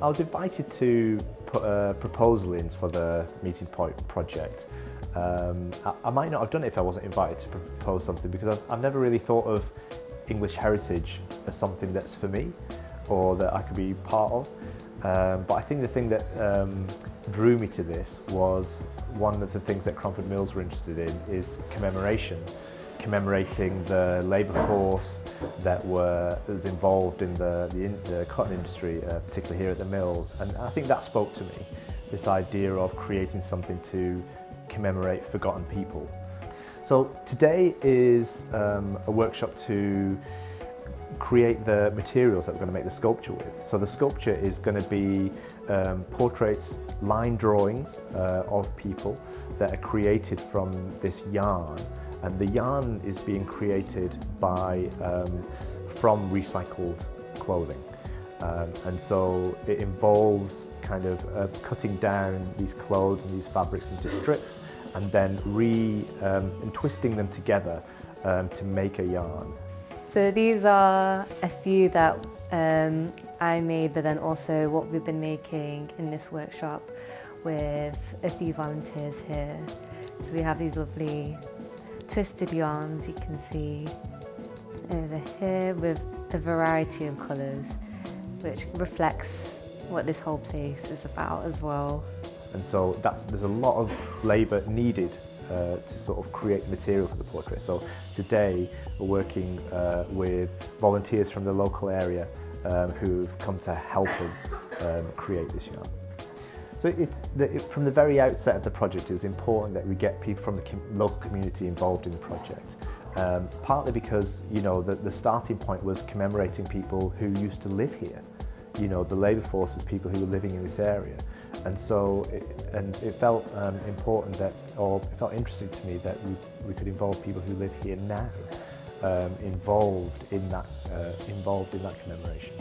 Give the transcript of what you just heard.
I was invited to put a proposal in for the Meeting Point project. I might not have done it if I wasn't invited to propose something, because I've never really thought of English heritage as something that's for me or that I could be part of. But I think the thing that drew me to this was one of the things that Cromford Mills were interested in is commemorating the labour force that was involved in the cotton industry, particularly here at the mills. And I think that spoke to me, this idea of creating something to commemorate forgotten people. So today is a workshop to create the materials that we're going to make the sculpture with. So the sculpture is going to be portraits, line drawings of people that are created from this yarn. And the yarn is being created from recycled clothing. And so it involves kind of cutting down these clothes and these fabrics into strips and then and twisting them together to make a yarn. So these are a few that I made, but then also what we've been making in this workshop with a few volunteers here. So we have these lovely twisted yarns you can see over here with a variety of colours, which reflects what this whole place is about as well. And so there's a lot of labour needed to sort of create material for the portrait. So today we're working with volunteers from the local area who've come to help us create this yarn. So from the very outset of the project, it was important that we get people from the local community involved in the project. Partly because, you know, the starting point was commemorating people who used to live here. You know, the labour force was people who were living in this area. And so it felt important it felt interesting to me that we could involve people who live here now, involved in that commemoration.